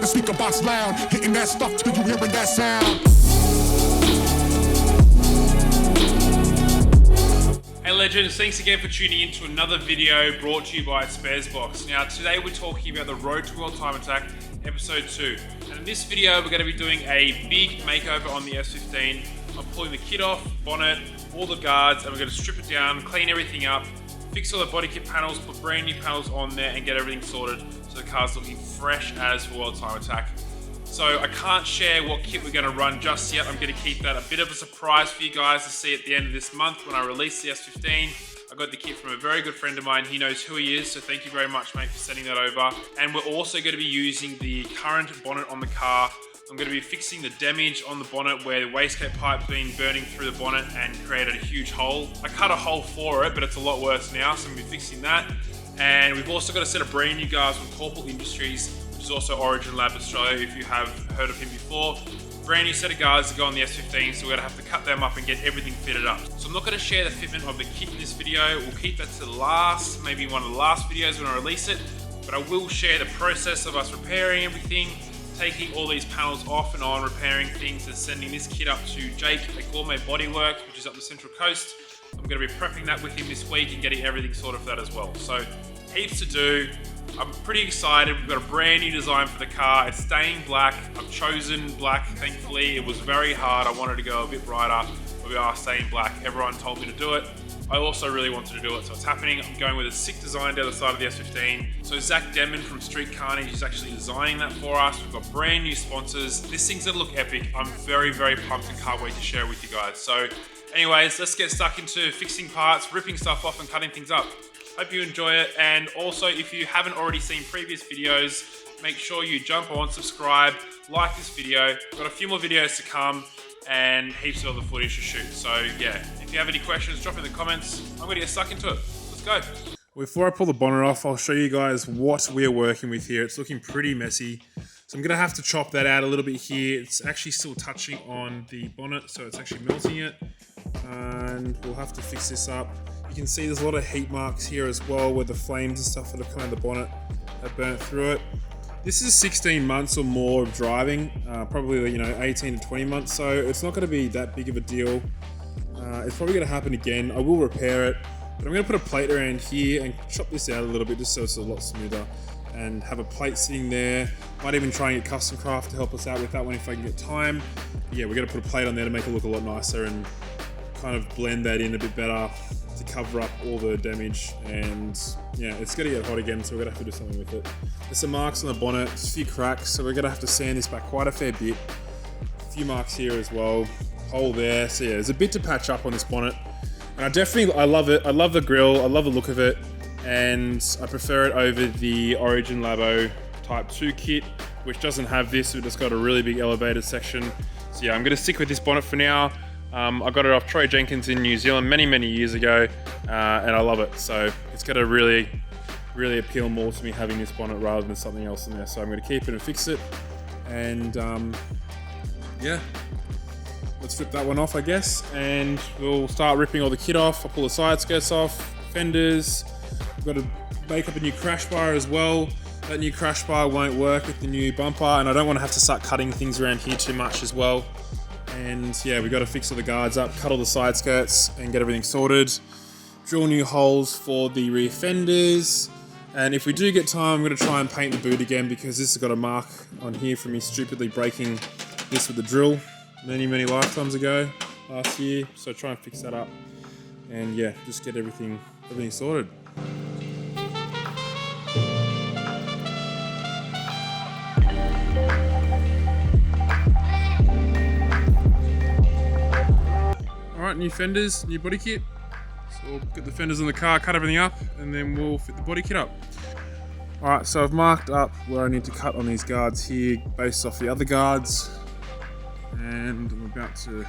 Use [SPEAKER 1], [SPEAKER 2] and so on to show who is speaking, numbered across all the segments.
[SPEAKER 1] the speaker box loud, hitting that stuff till you hearing that sound.
[SPEAKER 2] Hey legends, thanks again for tuning in to another video brought to you by Sparesbox. Now today we're talking about the Road to World Time Attack episode 2. And in this video we're going to be doing a big makeover on the S15. I'm pulling the kit off, bonnet, all the guards, and we're going to strip it down, clean everything up, fix all the body kit panels, put brand new panels on there and get everything sorted so the car's looking fresh as for World Time Attack. So I can't share what kit we're going to run just yet. I'm going to keep that a bit of a surprise for you guys to see at the end of this month when I release the S15. I got the kit from a very good friend of mine. He knows who he is, so thank you very much, mate, for sending that over. And we're also going to be using the current bonnet on the car. I'm going to be fixing the damage on the bonnet where the wastegate pipe's been burning through the bonnet and created a huge hole. I cut a hole for it, but it's a lot worse now, so I'm going to be fixing that. And we've also got a set of brand new guards from Corporal Industries, which is also Origin Lab Australia, if you have heard of him before. Brand new set of guards to go on the S15, so we're going to have to cut them up and get everything fitted up. So I'm not going to share the fitment of the kit in this video. We'll keep that to the last, maybe one of the last videos when I release it. But I will share the process of us repairing everything, taking all these panels off and on, repairing things, and sending this kit up to Jake at Gourmet Bodyworks, which is up the Central Coast. I'm going to be prepping that with him this week and getting everything sorted for that as well. So heaps to do. I'm pretty excited. We've got a brand new design for the car. It's staying black. I've chosen black, thankfully. It was very hard. I wanted to go a bit brighter, but we are staying black. Everyone told me to do it. I also really wanted to do it, so it's happening. I'm going with a sick design down the side of the S15. So Zach Denman from Street Carnage is actually designing that for us. We've got brand new sponsors. This thing's gonna look epic. I'm very, very pumped and can't wait to share it with you guys. So anyways, let's get stuck into fixing parts, ripping stuff off and cutting things up. Hope you enjoy it. And also, if you haven't already seen previous videos, make sure you jump on, subscribe, like this video. We've got a few more videos to come and heaps of other footage to shoot. So yeah, if you have any questions, drop in the comments. I'm gonna get stuck into it. Let's go. Before I pull the bonnet off, I'll show you guys what we're working with here. It's looking pretty messy. So I'm gonna have to chop that out a little bit here. It's actually still touching on the bonnet, so it's actually melting it. And we'll have to fix this up. You can see there's a lot of heat marks here as well where the flames and stuff that have come out of the bonnet have burnt through it. This is 16 months or more of driving, probably 18 to 20 months, so it's not going to be that big of a deal. It's probably going to happen again. I will repair it, but I'm going to put a plate around here and chop this out a little bit just so it's a lot smoother and have a plate sitting there. Might even try and get Custom Craft to help us out with that one if I can get time. But yeah, we're going to put a plate on there to make it look a lot nicer and kind of blend that in a bit better to cover up all the damage. And yeah, it's gonna get hot again, so we're gonna have to do something with it. There's some marks on the bonnet, a few cracks, so we're gonna have to sand this back quite a fair bit. A few marks here as well, hole there. So yeah, there's a bit to patch up on this bonnet. And I love it. I love the grille, I love the look of it, and I prefer it over the Origin Labo Type 2 kit, which doesn't have this. We've just got a really big elevated section. So yeah, I'm gonna stick with this bonnet for now. I got it off Troy Jenkins in New Zealand many, many years ago, and I love it. So it's going to really, really appeal more to me having this bonnet rather than something else in there. So I'm going to keep it and fix it. And yeah, let's rip that one off, I guess. And we'll start ripping all the kit off. I'll pull the side skirts off, fenders. I've got to make up a new crash bar as well. That new crash bar won't work with the new bumper, and I don't want to have to start cutting things around here too much as well. And yeah, we got to fix all the guards up, cut all the side skirts and get everything sorted. Drill new holes for the rear fenders. And if we do get time, I'm going to try and paint the boot again because this has got a mark on here from me stupidly breaking this with the drill many, many lifetimes ago last year. So try and fix that up. And yeah, just get everything sorted. Alright, new fenders, new body kit. So we'll get the fenders on the car, cut everything up, and then we'll fit the body kit up. Alright, so I've marked up where I need to cut on these guards here based off the other guards. And I'm about to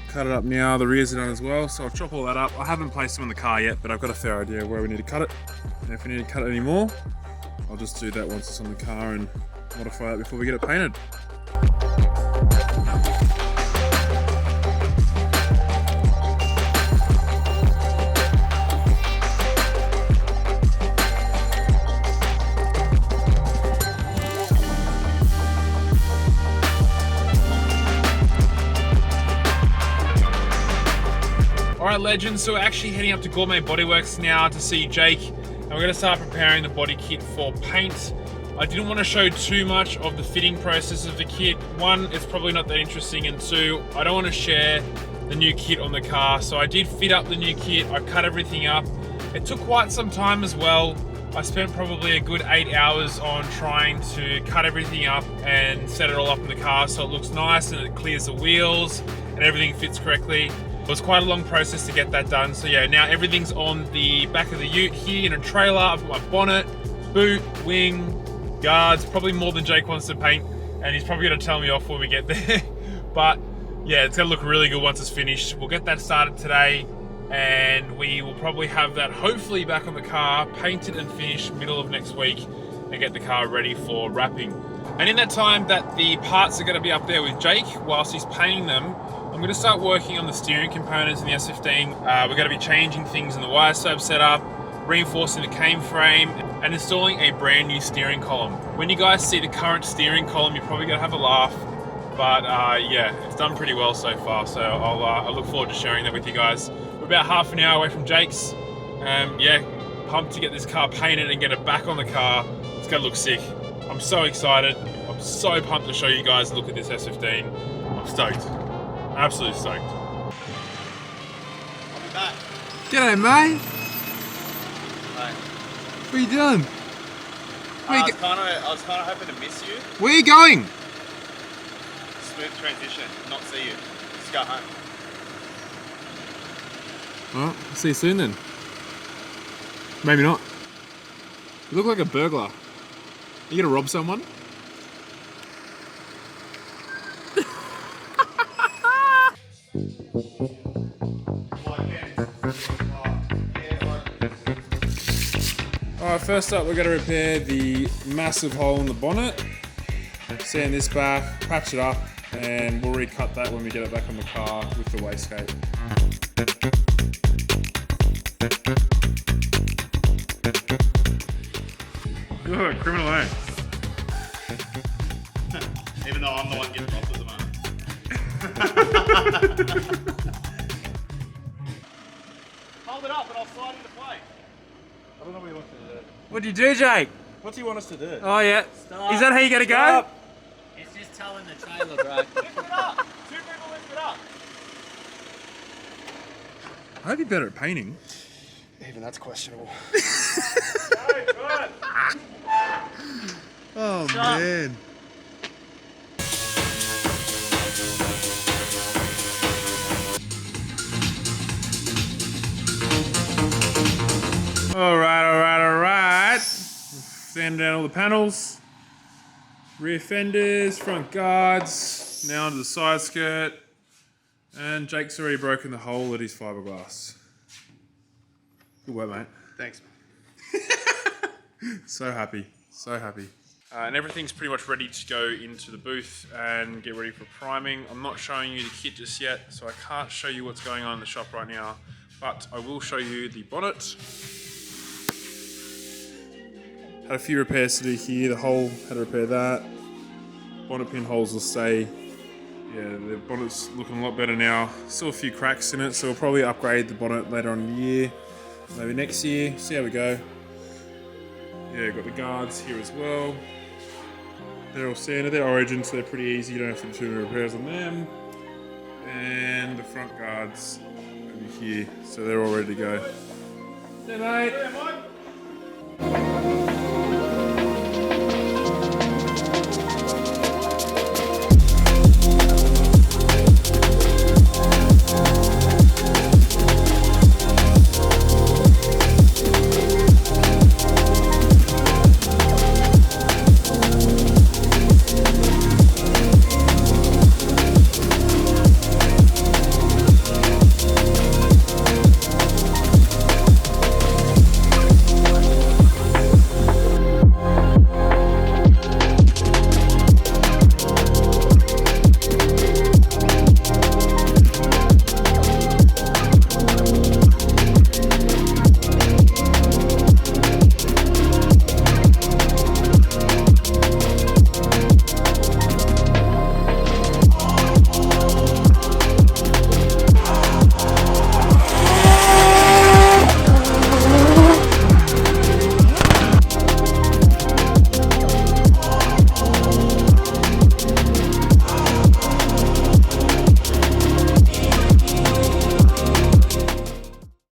[SPEAKER 2] cut it up now. The rears are done as well, so I'll chop all that up. I haven't placed them on the car yet, but I've got a fair idea where we need to cut it. And if we need to cut it any more, I'll just do that once it's on the car and modify it before we get it painted. Alright legends, so we're actually heading up to Gourmet Bodyworks now to see Jake, and we're going to start preparing the body kit for paint. I didn't want to show too much of the fitting process of the kit. One, it's probably not that interesting, and two, I don't want to share the new kit on the car. So I did fit up the new kit, I cut everything up. It took quite some time as well. I spent probably a good 8 hours on trying to cut everything up and set it all up in the car so it looks nice and it clears the wheels and everything fits correctly. It was quite a long process to get that done. So yeah, now everything's on the back of the ute here in a trailer. I've got my bonnet, boot, wing, guards, probably more than Jake wants to paint, and he's probably gonna tell me off when we get there. But yeah, it's gonna look really good once it's finished. We'll get that started today, and we will probably have that hopefully back on the car, painted and finished middle of next week, and get the car ready for wrapping. And in that time that the parts are gonna be up there with Jake, whilst he's painting them, I'm gonna start working on the steering components in the S15. We're gonna be changing things in the wire serb setup, reinforcing the cane frame, and installing a brand new steering column. When you guys see the current steering column, you're probably gonna have a laugh, but yeah, it's done pretty well so far, so I look forward to sharing that with you guys. We're about half an hour away from Jake's. Yeah, pumped to get this car painted and get it back on the car. It's gonna look sick. I'm so excited. I'm so pumped to show you guys a look at this S15. I'm stoked. Absolutely stoked.
[SPEAKER 3] I'll be back.
[SPEAKER 4] G'day, mate.
[SPEAKER 3] Hi.
[SPEAKER 4] What are you doing?
[SPEAKER 3] I was kind of hoping to miss you.
[SPEAKER 4] Where are you going?
[SPEAKER 3] Smooth transition. Not see you. Just go home.
[SPEAKER 4] Well, I'll see you soon then. Maybe not. You look like a burglar. You gonna rob someone? Alright, first up we're going to repair the massive hole in the bonnet. Sand this back, patch it up, and we'll recut that when we get it back on the car with the wastegate.
[SPEAKER 2] Good, criminal, eh?
[SPEAKER 3] Even though I'm the one getting robbed at the moment. Hold it up and I'll slide into play.
[SPEAKER 5] I don't know what you want to do.
[SPEAKER 4] What do you do, Jake?
[SPEAKER 5] What do you want us to do?
[SPEAKER 4] Oh yeah.
[SPEAKER 6] Stop.
[SPEAKER 4] Is that how you gotta go?
[SPEAKER 6] It's just telling the trailer, bro.
[SPEAKER 3] Lift it up. Two people lift it up.
[SPEAKER 4] I hope you're better at painting.
[SPEAKER 5] Even that's questionable.
[SPEAKER 4] Oh man. Alright. Sand down all the panels. Rear fenders, front guards, now onto the side skirt. And Jake's already broken the hole at his fiberglass. Good work, mate.
[SPEAKER 3] Thanks.
[SPEAKER 4] So happy, so happy.
[SPEAKER 2] And everything's pretty much ready to go into the booth and get ready for priming. I'm not showing you the kit just yet, so I can't show you what's going on in the shop right now, but I will show you the bonnet. Had a few repairs to do here. The hole, had to repair that. Bonnet pin holes will stay. Yeah, the bonnet's looking a lot better now. Still a few cracks in it, so we'll probably upgrade the bonnet later on in the year. Maybe next year, see how we go. Yeah, got the guards here as well. They're all sanded, they're origin, so they're pretty easy. You don't have to do too many repairs on them. And the front guards over here, so they're all ready to go. Hey mate!